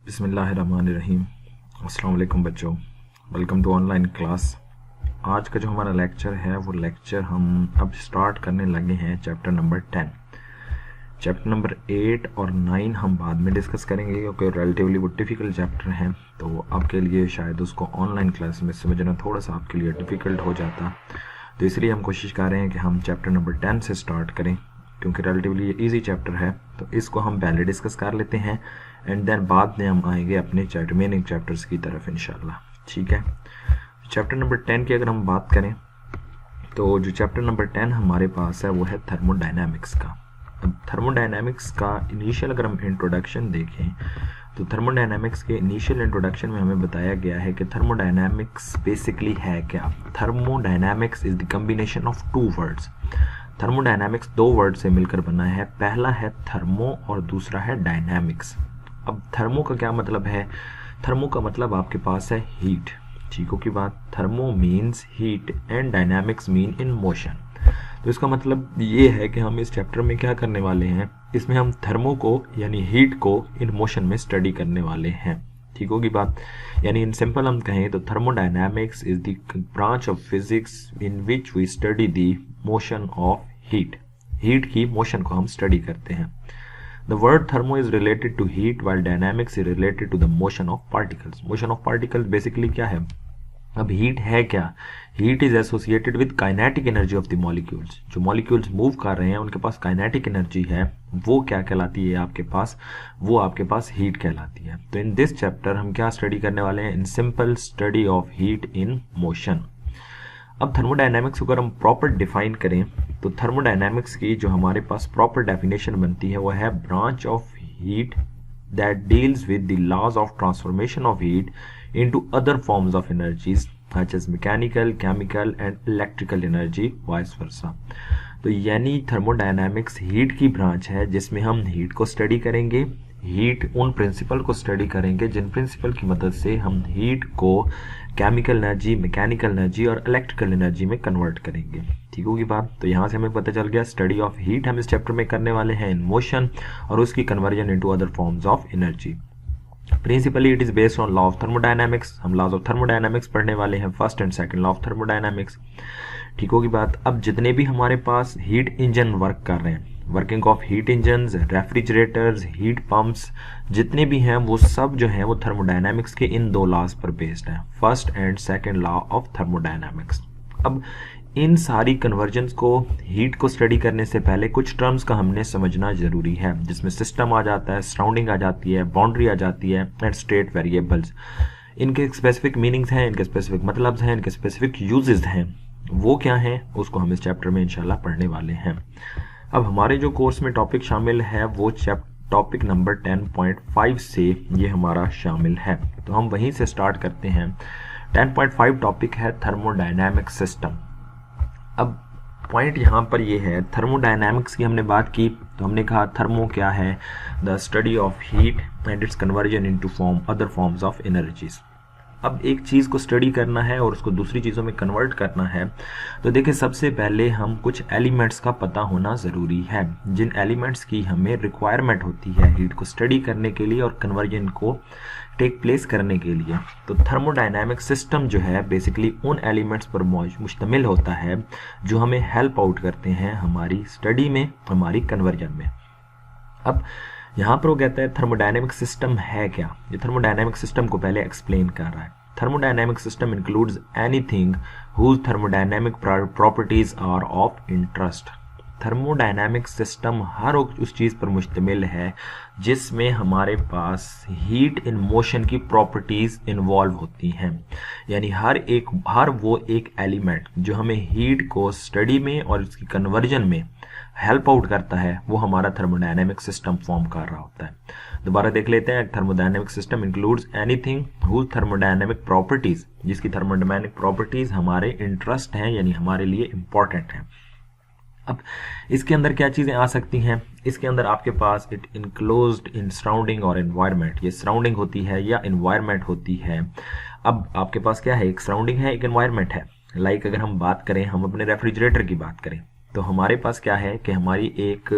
बिस्मिल्लाहिर्रहमानिर्रहीम। अस्सलाम वालेकुम बच्चों, वेलकम टू ऑनलाइन क्लास। आज का जो हमारा लेक्चर है वो लेक्चर हम अब स्टार्ट करने लगे हैं चैप्टर नंबर 10। चैप्टर नंबर 8 और 9 हम बाद में डिस्कस करेंगे क्योंकि रिलेटिवली वो डिफ़िकल्ट चैप्टर हैं, तो आपके लिए शायद उसको ऑनलाइन क्लास में समझना थोड़ा सा आपके लिए डिफ़िकल्ट हो जाता। तो इसलिए हम कोशिश कर रहे हैं कि हम चैप्टर नंबर 10 से स्टार्ट करें क्योंकि रिलेटिवली ईजी चैप्टर है, तो इसको हम पहले डिस्कस कर लेते हैं एंड देन बाद में हम आएंगे अपने रिमेनिंग चैप्टर्स की तरफ इंशाल्लाह। ठीक है, चैप्टर नंबर 10 की अगर हम बात करें तो जो चैप्टर नंबर 10 हमारे पास है वो है थर्मोडायनामिक्स का। अब थर्मोडायनामिक्स का इनिशियल अगर हम इंट्रोडक्शन देखें तो थर्मोडायनामिक्स के इनिशियल इंट्रोडक्शन में हमें बताया गया है कि थर्मोडायनामिक्स बेसिकली है क्या। Thermodynamics is the combination of two words. Thermodynamics दो वर्ड से मिलकर बना है, पहला है थर्मो और दूसरा है डायनामिक्स। अब थर्मो का क्या मतलब है? थर्मो का मतलब आपके पास है हीट। ठीक हो की बात, thermo means heat and dynamics mean in motion. तो इसका मतलब ये है कि हम इस चैप्टर में क्या करने वाले हैं, इसमें हम थर्मो को यानी हीट को इन मोशन में स्टडी करने वाले हैं। ठीक होगी बात, यानी इन सिंपल हम कहें तो thermodynamics is the branch of physics in which we study the motion of heat. Heat की मोशन को हम स्टडी करते हैं। The word thermo is related to heat while dynamics is related to the motion of particles. Motion of particles basically क्या है? अब heat है क्या? Heat is associated with kinetic energy of the molecules. जो molecules move कर रहे हैं उनके पास काइनेटिक एनर्जी है, वो क्या कहलाती है आपके पास? वो आपके पास हीट कहलाती है। तो इन दिस चैप्टर हम क्या स्टडी करने वाले हैं? In simple study of heat in motion. अब थर्मोडायनामिक्स को अगर हम प्रॉपर डिफाइन करें तो थर्मोडायनामिक्स की जो हमारे पास प्रॉपर डेफिनेशन बनती है वो है branch of heat that deals with the laws of transformation of heat into other forms of energies such as mechanical, chemical and electrical energy vice versa. तो यानी थर्मोडायनामिक्स हीट की ब्रांच है जिसमें हम हीट को स्टडी करेंगे, heat उन principal को स्टडी करेंगे जिन प्रिंसिपल की मदद से हम हीट को केमिकल एनर्जी, मैकेनिकल एनर्जी और इलेक्ट्रिकल एनर्जी में कन्वर्ट करेंगे। ठीक होगी बात। तो यहाँ से हमें पता चल गया स्टडी ऑफ हीट हम इस चैप्टर में करने वाले हैं इन मोशन और उसकी conversion into other forms of energy. Principally it is based on law of thermodynamics. हम लॉज ऑफ थर्मोडायनामिक्स पढ़ने वाले हैं, first and second law of thermodynamics. ठीक होगी बात। अब जितने भी हमारे पास हीट इंजन वर्क कर रहे हैं, working of heat engines, refrigerators, heat pumps, जितने भी हैं वो सब जो हैं वो थर्मोडायनामिक्स के इन दो लॉज पर बेस्ड हैं, first and second law of thermodynamics. अब इन सारी कन्वर्जन्स को, हीट को स्टडी करने से पहले कुछ टर्म्स का हमने समझना जरूरी है, जिसमें सिस्टम आ जाता है, सराउंडिंग आ जाती है, बाउंड्री आ जाती है एंड स्टेट वेरिएबल्स। इनके स्पेसिफिक मीनिंग्स हैं, इनके स्पेसिफिक मतलब्स हैं, इनके स्पेसिफिक यूजेस हैं। वो क्या हैं उसको हम इस चैप्टर में इंशाल्लाह पढ़ने वाले हैं। अब हमारे जो कोर्स में टॉपिक शामिल है वो टॉपिक नंबर 10.5 से ये हमारा शामिल है, तो हम वहीं से स्टार्ट करते हैं। 10.5 टॉपिक है थर्मोडायनामिक सिस्टम। अब पॉइंट यहाँ पर ये है, थर्मोडायनामिक्स की हमने बात की तो हमने कहा थर्मो क्या है? The study of heat and it's conversion into other forms of energies. अब एक चीज़ को स्टडी करना है और उसको दूसरी चीज़ों में कन्वर्ट करना है, तो देखिए सबसे पहले हम कुछ एलिमेंट्स का पता होना ज़रूरी है, जिन एलिमेंट्स की हमें रिक्वायरमेंट होती है हीट को स्टडी करने के लिए और कन्वर्जन को टेक प्लेस करने के लिए। तो थर्मोडायनामिक सिस्टम जो है बेसिकली उन एलिमेंट्स पर मुश्तमिल होता है जो हमें हेल्प आउट करते हैं हमारी स्टडी में, हमारी कन्वर्जन में। अब यहाँ पर वो कहता है थर्मोडायनामिक सिस्टम है क्या? ये थर्मोडायनामिक सिस्टम को पहले एक्सप्लेन कर रहा है। Thermodynamic system includes anything whose thermodynamic properties are of interest. Thermodynamic system हर उस चीज़ पर मुश्तमिल है जिसमें हमारे पास हीट इन मोशन की प्रॉपर्टीज़ इन्वॉल्व होती हैं, यानी हर वो एक एलिमेंट जो हमें हीट को स्टडी में और इसकी कन्वर्जन में हेल्प आउट करता है वो हमारा थर्मोडायनामिक सिस्टम फॉर्म कर रहा होता है। दोबारा देख लेते हैं, thermodynamic system includes anything whose thermodynamic properties, जिसकी थर्मोडायनामिक प्रॉपर्टीज हमारे इंटरेस्ट हैं यानी हमारे लिए इंपॉर्टेंट हैं। अब इसके अंदर क्या चीज़ें आ सकती हैं? इसके अंदर आपके पास इट इनक्लोज्ड इन सराउंडिंग और एनवायरनमेंट, ये सराउंडिंग होती है या एनवायरनमेंट होती है। अब आपके पास क्या है? एक सराउंडिंग है, एक एनवायरनमेंट है। लाइक अगर हम बात करें, हम अपने रेफ्रिजरेटर की बात करें तो हमारे पास क्या है कि हमारी एक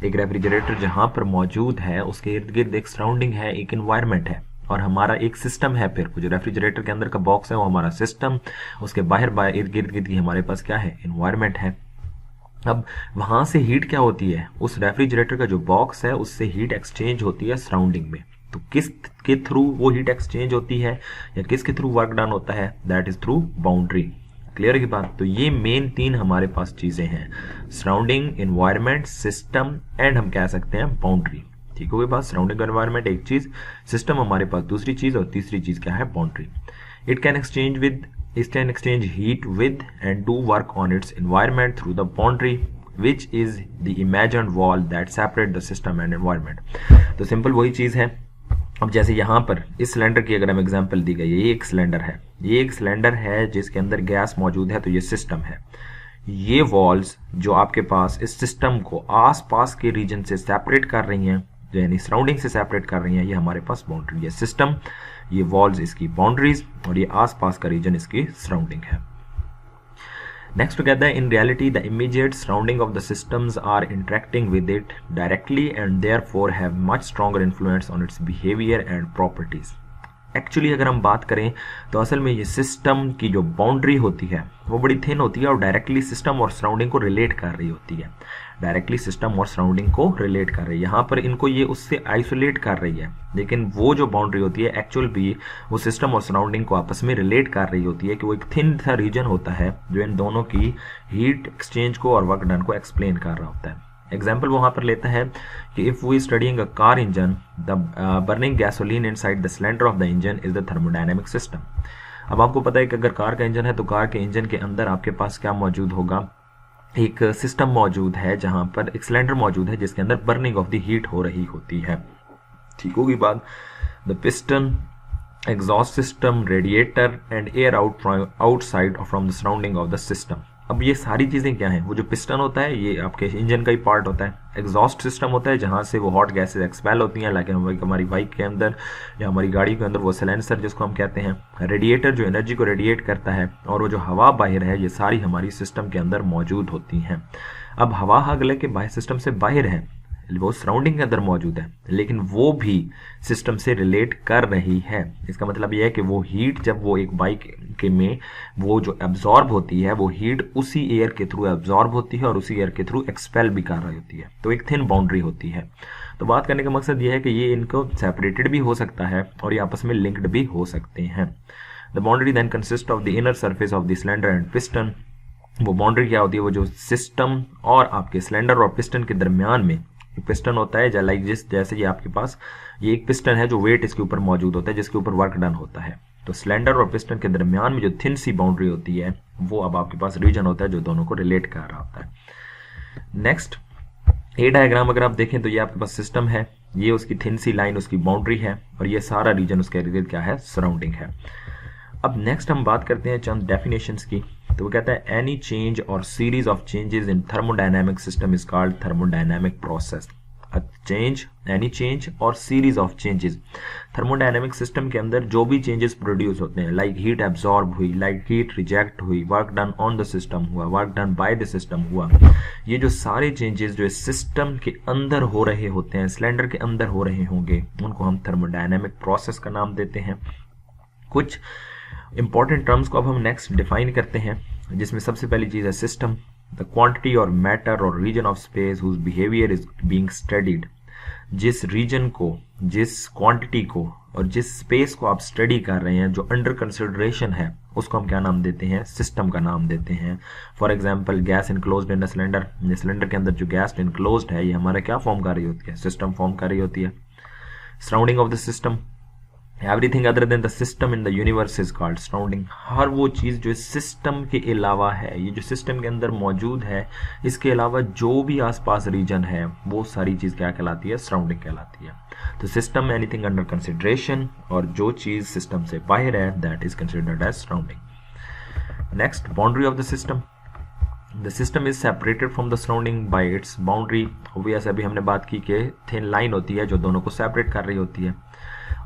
रेफ्रिजरेटर जहाँ पर मौजूद है उसके इर्द गिर्द एक सराउंडिंग है, एक एनवायरनमेंट है। और हमारा एक सिस्टम है, फिर वो जो रेफ्रिजरेटर के अंदर का बॉक्स है वो हमारा सिस्टम, उसके बाहर इर्द गिर्द की हमारे पास क्या है, इन्वायरमेंट है। अब वहां से हीट क्या होती है, उस रेफ्रिजरेटर का जो बॉक्स है उससे हीट एक्सचेंज होती है सराउंडिंग में। तो किस के थ्रू वो हीट एक्सचेंज होती है या किसके थ्रू वर्क डन होता है, that is through boundary. Clear की बात। तो ये मेन 3 हमारे पास चीजें हैं, सराउंडिंग, एनवायरमेंट, सिस्टम एंड हम कह सकते हैं बाउंड्री। ठीक होगी बात। सराउंडिंग एनवायरमेंट एक चीज, सिस्टम हमारे पास दूसरी चीज और तीसरी चीज क्या है, boundary. It can exchange heat with and do work on its environment through the boundary, which is the imagined wall that separate the system and environment. तो सिंपल वही चीज है। अब जैसे यहाँ पर इस सिलेंडर की अगर हम एग्जांपल दी गई है, ये एक सिलेंडर है जिसके अंदर गैस मौजूद है, तो ये सिस्टम है। ये वॉल्स जो आपके पास इस सिस्टम को आसपास के रीजन से सेपरेट कर रही हैं, यानी सराउंडिंग से सेपरेट कर रही हैं, ये हमारे पास बाउंड्री है। सिस्टम, ये वॉल्स इसकी बाउंड्रीज और ये आसपास का रीजन इसकी सराउंडिंग है। नेक्स्ट कहता है, in reality the immediate surrounding of the systems are interacting with it directly and therefore have much stronger influence on its behaviour and properties. Actually अगर हम बात करें तो असल में ये सिस्टम की जो बाउंड्री होती है वो बड़ी थिन होती है और डायरेक्टली सिस्टम और सराउंडिंग को रिलेट कर रही होती है। यहाँ पर इनको ये उससे आइसोलेट कर रही है, लेकिन वो जो बाउंड्री होती है एक्चुअल भी वो सिस्टम और सराउंडिंग को आपस में रिलेट कर रही होती है कि वो एक थिन सा रीजन होता है जो इन दोनों की हीट एक्सचेंज को और वर्क डन को एक्सप्लेन कर रहा होता है। एग्जाम्पल वहां पर लेता है कि if we studying a car engine, the burning gasoline inside the cylinder of the engine is the thermodynamic system. अब आपको पता है कि अगर कार का इंजन है तो कार के इंजन के अंदर आपके पास क्या मौजूद होगा, एक सिस्टम मौजूद है जहां पर एक सिलेंडर मौजूद है जिसके अंदर बर्निंग ऑफ द हीट हो रही होती है। ठीक होगी बात। The piston, exhaust system, radiator and air outside from the surrounding of the system. अब ये सारी चीजें क्या हैं, वो जो पिस्टन होता है ये आपके इंजन का ही पार्ट होता है। एग्जॉस्ट सिस्टम होता है जहां से वो हॉट गैसेज एक्सपेल होती हैं, लेकिन हमारी बाइक के अंदर या हमारी गाड़ी के अंदर वो सिलेंसर जिसको हम कहते हैं। रेडिएटर जो एनर्जी को रेडिएट करता है, और वो जो हवा बाहर है ये सारी हमारी सिस्टम के अंदर मौजूद होती हैं। अब हवा अगले के बाहर सिस्टम से बाहर है, वो सराउंडिंग के अंदर मौजूद है, लेकिन वो भी सिस्टम से रिलेट कर रही है। इसका मतलब यह है कि वो हीट जब वो एक बाइक के में वो जो एब्जॉर्ब होती है, वो हीट उसी एयर के थ्रू एब्जॉर्ब होती है और उसी एयर के थ्रू एक्सपेल भी कर रही होती है। तो एक थिन बाउंड्री होती है। तो बात करने का मकसद यह है कि ये इनको सेपरेटेड भी हो सकता है और ये आपस में लिंक्ड भी हो सकते हैं। The boundary then consist of the inner surface of the cylinder and piston. वो बाउंड्री क्या होती है, वो जो सिस्टम और आपके सिलेंडर और पिस्टन के दरमियान में पिस्टन होता है, लाइक जैसे ये आपके पास ये एक पिस्टन है जो वेट इसके ऊपर मौजूद होता है जिसके ऊपर वर्क डन होता है। तो सिलेंडर और पिस्टन के दरमियान में जो थिन सी बाउंड्री होती है वो अब आपके पास रीजन होता है जो दोनों को रिलेट कर रहा होता है। नेक्स्ट ए डायग्राम अगर आप देखें तो ये आपके पास सिस्टम है, ये उसकी थिन सी लाइन उसकी बाउंड्री है और ये सारा रीजन उसके इर्द गिर्द क्या है, सराउंडिंग है। अब नेक्स्ट हम बात करते हैं चंद डेफिनेशंस की। तो वो कहता है any change or series of changes in thermodynamic system is called thermodynamic process. Any change or series of changes thermodynamic system के अंदर जो भी चेंजेस प्रोड्यूस होते हैं, लाइक हीट एब्जॉर्ब हुई, लाइक हीट रिजेक्ट हुई, work done on the system हुआ, work done by the system हुआ, ये जो सारे चेंजेस जो सिस्टम के अंदर हो रहे होते हैं, सिलेंडर के अंदर हो रहे होंगे, उनको हम थर्मोडायनामिक प्रोसेस का नाम देते हैं। कुछ इंपॉर्टेंट टर्म्स को अब हम नेक्स्ट डिफाइन करते हैं, जिसमें सबसे पहली चीज है सिस्टम, द क्वांटिटी और मैटर और region of space whose behaviour is being studied. जिस रीजन को, जिस क्वांटिटी को और जिस स्पेस को आप स्टडी कर रहे हैं, जो अंडर कंसिडरेशन है, उसको हम क्या नाम देते हैं, सिस्टम का नाम देते हैं। For example gas enclosed in a cylinder, cylinder के अंदर जो गैस इनक्लोज्ड है ये हमारा क्या फॉर्म कर रही होती है, सिस्टम फॉर्म कर रही होती है। Surrounding of the system, everything other than the system in the universe is called surrounding. हर वो चीज जो सिस्टम के अलावा है, ये जो सिस्टम के अंदर मौजूद है, इसके अलावा जो भी आसपास रीजन है वो सारी चीज क्या कहलाती है, सराउंडिंग कहलाती है। तो सिस्टम एनीथिंग अंडर कंसिडरेशन, और जो चीज सिस्टम से बाहर है that is considered as surrounding. Next boundary of the system, the system is separated from the surrounding by its boundary. Obvious अभी हमने बात की कि थिन लाइन होती है जो दोनों को सेपरेट कर रही होती है,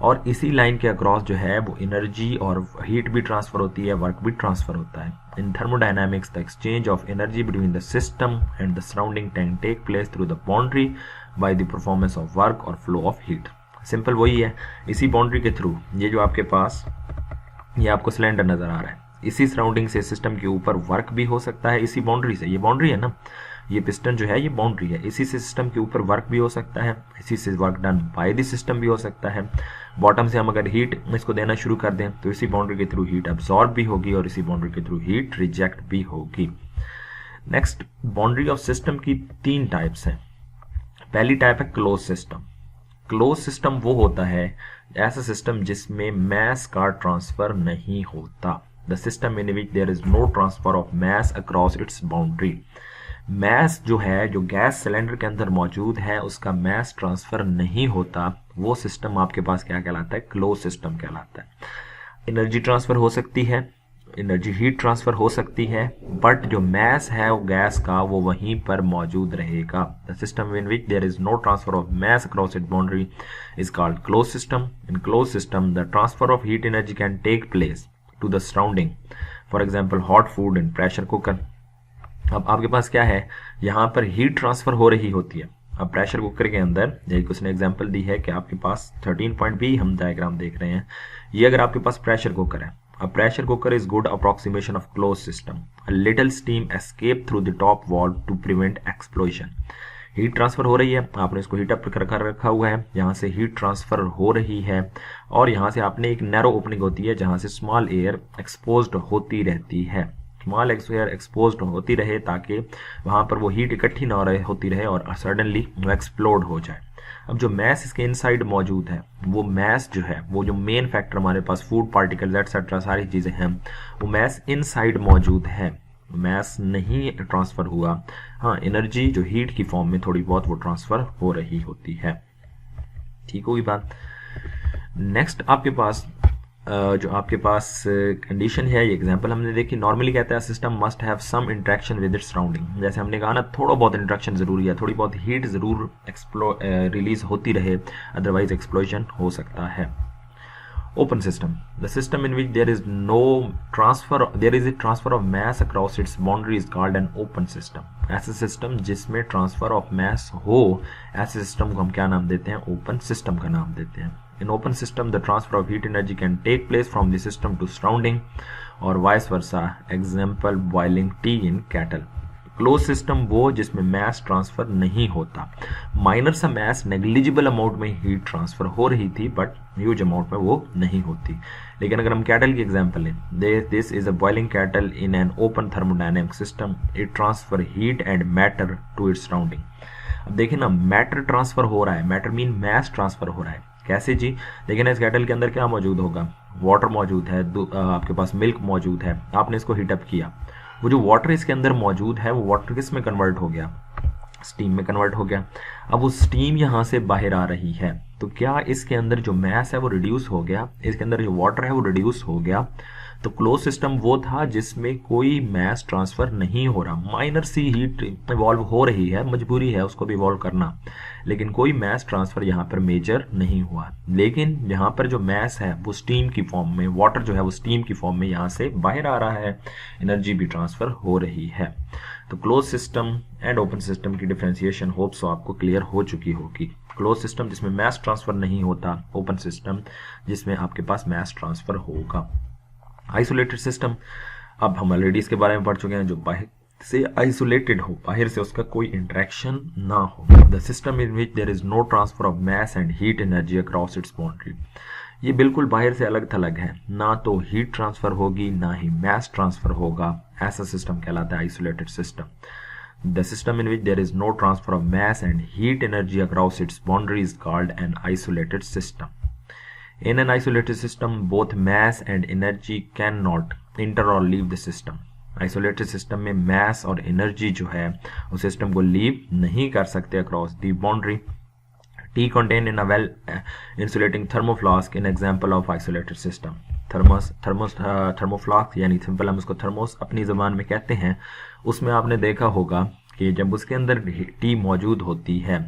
और इसी लाइन के अक्रॉस जो है वो एनर्जी और हीट भी ट्रांसफर होती है, वर्क भी ट्रांसफर होता है। In thermodynamics the exchange of energy between the system and the surrounding can take place through the boundary by the performance of work or flow of heat. Simple वही है, इसी boundary के through ये जो आपके पास ये आपको सिलेंडर नजर आ रहा है, इसी सराउंडिंग से सिस्टम के ऊपर वर्क भी हो सकता है, इसी बाउंड्री से, ये बाउंड्री है ना, ये पिस्टन जो है ये बाउंड्री है, इसी से सिस्टम के ऊपर वर्क भी हो सकता है, इसी से work done by the system भी हो सकता है। बॉटम से हम अगर हीट इसको देना शुरू कर दें तो इसी बाउंड्री के थ्रू हीट अब्सॉर्ब भी होगी और इसी बाउंड्री के थ्रू हीट रिजेक्ट भी होगी। नेक्स्ट, बाउंड्री ऑफ सिस्टम की 3 टाइप्स हैं। पहली टाइप है क्लोज सिस्टम। क्लोज सिस्टम वो होता है ऐसा सिस्टम जिसमें मास का ट्रांसफर नहीं होता, the system in which there is no transfer of mass across its boundary. Mass जो है, जो गैस सिलेंडर के अंदर मौजूद है, उसका मास ट्रांसफर नहीं होता, वो सिस्टम आपके पास क्या कहलाता है? क्लोज सिस्टम कहलाता है। एनर्जी ट्रांसफर हो सकती है, एनर्जी हीट ट्रांसफर हो सकती है, बट जो मास है वो गैस का वो वहीं पर मौजूद रहेगा। The system in which there is no transfer of mass across it boundary is called close system. In close system the transfer of heat energy can take place to the surrounding, for example hot food in pressure cooker. अब आपके पास क्या है, यहाँ पर heat transfer हो रही होती है। अब प्रेशर कुकर के अंदर एक उसने एग्जांपल दी है कि आपके पास 13.b हम डायग्राम देख रहे हैं, ये अगर आपके पास प्रेशर कुकर है, a pressure cooker is good approximation of closed system. A little steam escape through the top valve to prevent explosion. Heat transfer हो रही है, आपने इसको हीट अप कर रखा हुआ है, यहाँ से हीट ट्रांसफर हो रही है और यहाँ से आपने एक नैरो ओपनिंग होती है जहाँ से स्मॉल एयर एक्सपोज्ड होती रहती है, स्मॉल एयर एक्सपोज्ड होती रहे ताकि वहाँ पर वो हीट इकट्ठी ना होती रहे और सडनली वो एक्सप्लोड हो जाए। अब जो मैस इसके इनसाइड मौजूद है, वो मैस जो है, वो जो मेन फैक्टर हमारे पास फूड पार्टिकल्स एटसेट्रा सारी चीज़ें हैं, वो मैस इनसाइड मौजूद है, मैस नहीं ट्रांसफ़र हुआ। हाँ, एनर्जी जो हीट की फॉर्म में थोड़ी बहुत वो ट्रांसफ़र हो रही होती है। ठीक होगी बात। नेक्स्ट आपके पास जो आपके पास कंडीशन है, ये एग्जांपल हमने देखी। नॉर्मली कहता है system must have some interaction with its surrounding. जैसे हमने कहा ना, थोड़ा बहुत इंटरेक्शन जरूरी है, थोड़ी बहुत हीट जरूर रिलीज होती रहे, अदरवाइज एक्सप्लोजन हो सकता है। Open system, the system in which there is no transfer, there is a transfer of mass across its boundary is called an open system. ऐसे सिस्टम जिसमें ट्रांसफर ऑफ मास हो, ऐसे system को हम क्या नाम देते हैं? ओपन सिस्टम का नाम देते हैं। In open system, the transfer of heat energy can take place from the system to surrounding or vice versa. Example, boiling tea in kettle. Close system वो जिसमें मास ट्रांसफर नहीं होता, माइनर सा मास negligible amount में heat transfer हो रही थी but huge amount में वो नहीं होती। लेकिन अगर हम कैटल की एग्जांपल लें, this is a boiling kettle in an open thermodynamic system, it transfer heat and matter to its surrounding. अब देखिए ना, मैटर ट्रांसफर हो रहा है, मैटर मीन मास ट्रांसफर हो रहा है। कैसे जी? देखिए ना, इस कैटल के अंदर क्या मौजूद होगा? वाटर मौजूद है, आपके पास मिल्क मौजूद है, आपने इसको हीटअप किया, वो जो वाटर इसके अंदर मौजूद है वो वाटर किस में कन्वर्ट हो गया? स्टीम में कन्वर्ट हो गया। अब वो स्टीम यहाँ से बाहर आ रही है, तो क्या इसके अंदर जो मैस है वो रिड्यूस हो गया, इसके अंदर जो वाटर है वो रिड्यूस हो गया। तो क्लोज सिस्टम वो था जिसमें कोई मैस ट्रांसफर नहीं हो रहा, माइनर सी हीट इवॉल्व हो रही है, मजबूरी है उसको भी इवॉल्व करना, लेकिन कोई मैस ट्रांसफर यहाँ पर मेजर नहीं हुआ। लेकिन यहाँ पर जो मैस है वो स्टीम की फॉर्म में, वाटर जो है वो स्टीम की फॉर्म में यहाँ से बाहर आ रहा है, एनर्जी भी ट्रांसफर हो रही है। तो close system and open system की डिफरेंशिएशन होप सो आपको क्लियर हो चुकी होगी। क्लोज सिस्टम जिसमें मैस ट्रांसफर नहीं होता, ओपन सिस्टम जिसमें आपके पास मैस ट्रांसफर होगा। आइसोलेटेड सिस्टम, अब हम ऑलरेडी इसके बारे में पढ़ चुके हैं, जो बाहर से आइसोलेटेड हो, बाहर से उसका कोई इंटरेक्शन ना हो। The system in which there is no transfer of mass and heat energy across its boundary. ये बिल्कुल बाहर से अलग थलग है, ना तो हीट ट्रांसफर होगी ना ही मास ट्रांसफर होगा, ऐसा सिस्टम कहलाता है isolated system. The system in which there is no transfer of mass and heat energy across its boundary is called an isolated system. In an isolated system, both mass and energy cannot enter or leave the system. Isolated system में mass और energy जो है उस system को leave नहीं कर सकते across the boundary. Tea contained in a well insulating thermoflask in example of isolated system. thermoflask यानी सिंपल हम उसको थर्मोस अपनी ज़बान में कहते हैं। उसमें आपने देखा होगा कि जब उसके अंदर टी मौजूद होती है,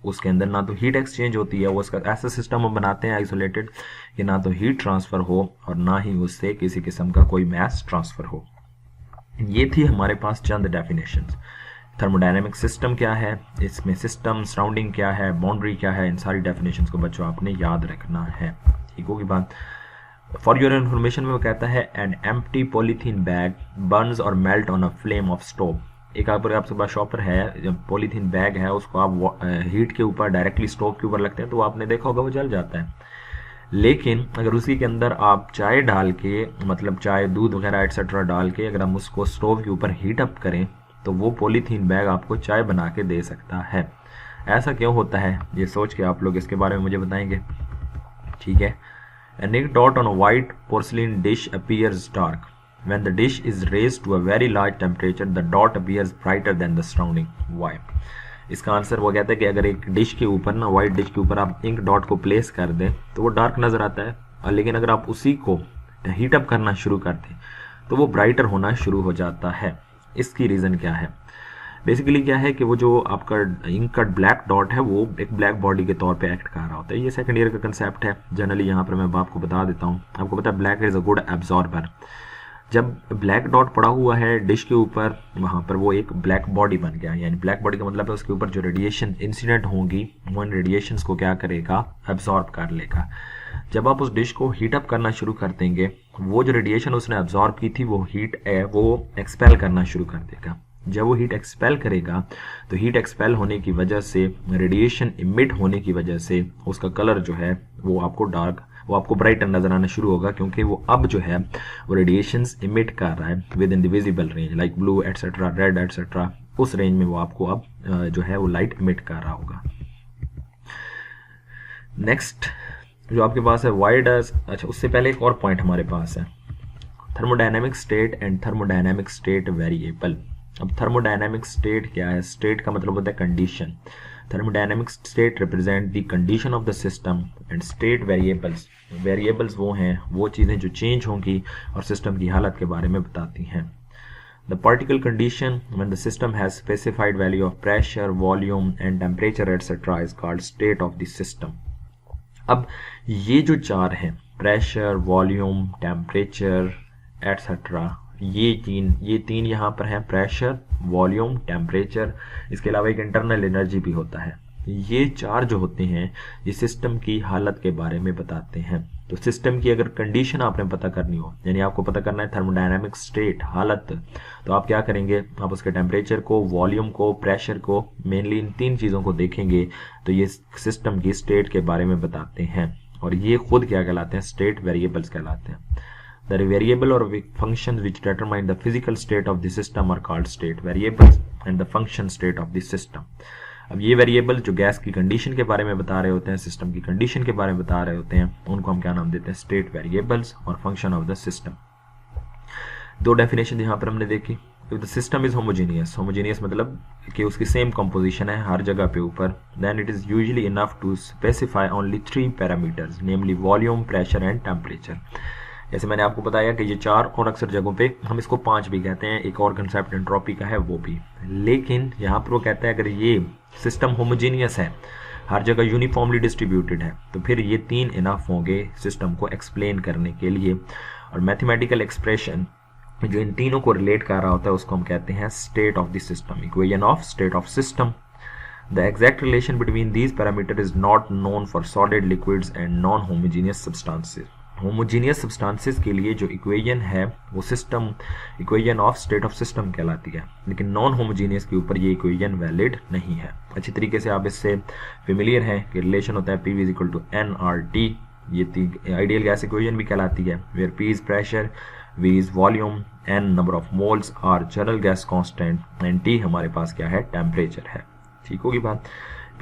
उसके अंदर ना तो हीट एक्सचेंज होती है, वो उसका ऐसा सिस्टम हम बनाते हैं आइसोलेटेड कि ना तो हीट ट्रांसफर हो और ना ही उससे किसी किस्म का कोई मास ट्रांसफर हो। ये थी हमारे पास चंद डेफिनेशंस। थर्मोडायनेमिक सिस्टम क्या है, इसमें सिस्टम, सराउंडिंग क्या है, बाउंड्री क्या है, इन सारी डेफिनेशंस को बच्चों आपने याद रखना है। ठीक होगी बात। फॉर योर इन्फॉर्मेशन में वो कहता है an empty polythene bag burns और melt on a flame of stove. एक आपके पास शॉपर है, जब पॉलीथीन बैग है उसको आप हीट के ऊपर डायरेक्टली स्टोव के ऊपर लगते हैं तो आपने देखा होगा वो जल जाता है। लेकिन अगर उसी के अंदर आप चाय डाल के, मतलब चाय, दूध वगैरह एटसेट्रा डाल के अगर हम उसको स्टोव के ऊपर हीट अप करें तो वो पॉलीथीन बैग आपको चाय बना के दे सकता है। ऐसा क्यों होता है ये सोच के आप लोग इसके बारे में मुझे बताएंगे। ठीक है। A naked dot on a white porcelain dish appears dark. When the dish is raised to a very large temperature, the dot appears brighter than the surrounding. Why? इसका आंसर वो कहता है कि अगर एक डिश के ऊपर ना, वाइट डिश के ऊपर आप इंक डॉट को प्लेस कर दें तो वो डार्क नज़र आता है, और लेकिन अगर आप उसी को हीट अप करना शुरू कर दें तो वो ब्राइटर होना शुरू हो जाता है। इसकी रीज़न क्या है? बेसिकली क्या है कि वो जो आपका इंक का ब्लैक डॉट है वो एक ब्लैक बॉडी के तौर पे एक्ट कर रहा होता है। ये सेकंड ईयर का कंसेप्ट है। जनरली यहाँ पर मैं आपको बता देता हूँ। आपको पता है black is a good absorber. जब ब्लैक डॉट पड़ा हुआ है डिश के ऊपर, वहाँ पर वो एक ब्लैक बॉडी बन गया। यानी ब्लैक बॉडी का मतलब है उसके ऊपर जो रेडिएशन इंसिडेंट होंगी वो इन रेडिएशंस को क्या करेगा, एब्जॉर्ब कर लेगा। जब आप उस डिश को हीट अप करना शुरू कर देंगे, वो जो रेडिएशन उसने एब्जॉर्ब की थी वो हीट वो एक्सपेल करना शुरू कर देगा। जब वो हीट एक्सपेल करेगा तो हीट एक्सपेल होने की वजह से, रेडिएशन इमिट होने की वजह से उसका कलर जो है वो आपको डार्क, वो आपको ब्राइटर नजर आना शुरू होगा, क्योंकि वो अब जो है वो रेडिएशंस इमिट कर रहा है with in the visible range, like blue etcetera, red etcetera. उस रेंज में वो आपको अब जो है वो लाइट इमिट कर रहा होगा। नेक्स्ट जो आपके पास है वाई डज, अच्छा उससे पहले एक और पॉइंट हमारे पास है, thermodynamic state and thermodynamic state variable. अब थर्मोडायनेमिक स्टेट क्या है? स्टेट का मतलब होता है condition. Thermodynamic state represent the condition of the system and state variables, variables वो हैं, वो चीज़ें जो चेंज होंगी और सिस्टम की हालत के बारे में बताती हैं। The particle condition when the system has specified value of pressure, volume and temperature etcetera is called state of the system. अब ये जो चार हैं, प्रेशर, वॉल्यूम, टेम्परेचर एटसेट्रा, ये तीन यहाँ पर हैं, प्रेशर, वॉल्यूम, टेम्परेचर। इसके अलावा एक इंटरनल एनर्जी भी होता है। ये चार जो होते हैं ये सिस्टम की हालत के बारे में बताते हैं। तो सिस्टम की अगर कंडीशन आपने पता करनी हो, यानी आपको पता करना है थर्मोडायनामिक स्टेट, हालत, तो आप क्या करेंगे, आप उसके टेम्परेचर को, वॉल्यूम को, प्रेशर को, मेनली इन तीन चीज़ों को देखेंगे तो ये सिस्टम की स्टेट के बारे में बताते हैं। और ये खुद क्या कहलाते हैं? स्टेट वेरिएबल्स कहलाते हैं। The variable or functions which determine the physical state of the system are called state variables and the function state of the system. अब ये वेरिएबल जो गैस की कंडीशन के बारे में बता रहे होते हैं, सिस्टम की कंडीशन के बारे में बता रहे होते हैं, उनको हम क्या नाम देते हैं? स्टेट वेरिएबल्स और फंक्शन ऑफ द सिस्टम। दो डेफिनेशन यहाँ पर हमने देखी। If the system is homogeneous, homogeneous मतलब कि उसकी सेम कंपोजिशन है हर जगह पे ऊपर, then it is usually enough to specify only 3 parameters, namely volume, pressure and temperature. जैसे मैंने आपको बताया कि ये चार, और अक्सर जगहों पे हम इसको 5 भी कहते हैं। एक और कंसेप्ट एंट्रोपी का है वो भी। लेकिन यहाँ पर वो कहता है अगर ये सिस्टम होमोजीनियस है, हर जगह यूनिफॉर्मली डिस्ट्रीब्यूटेड है, तो फिर ये 3 इनफ होंगे सिस्टम को एक्सप्लेन करने के लिए। और मैथमेटिकल एक्सप्रेशन जो इन तीनों को रिलेट कर रहा होता है उसको हम कहते हैं state of the system, equation of state of system. The exact relation between these parameters is not known for solid, liquids and non-homogeneous substances. Homogeneous substances के लिए जो इक्वेशन है वो system equation of state of system कहलाती है, लेकिन non homogeneous के ऊपर ये इक्वेशन वैलिड नहीं है। अच्छी तरीके से आप इससे फेमिलियर हैं कि रिलेशन होता है PV is equal to nRT। ये आइडियल गैस इक्वेशन भी कहलाती है, where P is pressure, V is volume, N number of moles, R general gas constant and T हमारे पास क्या है? टेम्परेचर है। ठीक होगी बात।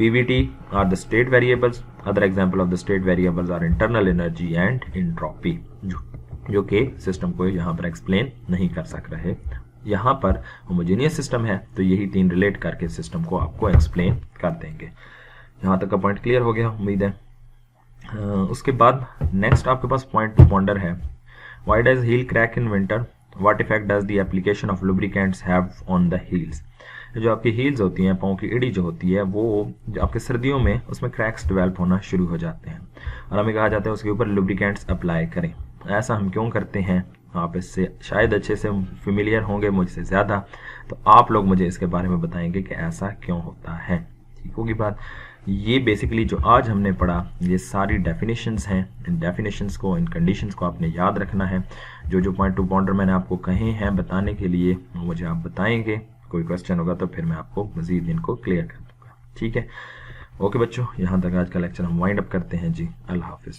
PVT are the state variables. Other example of the state variables are internal energy and entropy, जो कि system को यहाँ पर एक्सप्लेन नहीं कर सक रहे। यहाँ पर होमोजेनियस सिस्टम है तो यही 3 रिलेट करके सिस्टम को आपको एक्सप्लेन कर देंगे। यहाँ तक का पॉइंट क्लियर हो गया उम्मीद है। उसके बाद नेक्स्ट आपके पास पॉइंट टू पॉन्डर है। Why does heel crack in winter? What effect does the application of lubricants have on the heels? जो आपकी हील्स होती हैं, पाँव की एड़ी जो होती है, वो जो आपके सर्दियों में उसमें क्रैक्स डेवलप होना शुरू हो जाते हैं और हमें कहा जाता है उसके ऊपर लुब्रिकेंट्स अप्लाई करें। ऐसा हम क्यों करते हैं? आप इससे शायद अच्छे से फेमिलियर होंगे मुझसे ज़्यादा, तो आप लोग मुझे इसके बारे में बताएंगे कि ऐसा क्यों होता है। ठीक होगी बात। ये बेसिकली जो आज हमने पढ़ा ये सारी डेफिनेशंस हैं। इन डेफिनेशंस को, इन कंडीशंस को आपने याद रखना है। जो जो पॉइंट टू पॉइंटर मैंने आपको कहे हैं बताने के लिए मुझे आप बताएंगे। कोई क्वेश्चन होगा तो फिर मैं आपको मज़ीद इनको क्लियर कर दूँगा। ठीक है, ओके बच्चों, यहाँ तक आज का लेक्चर हम वाइंड अप करते हैं जी। अल्लाह हाफिज़।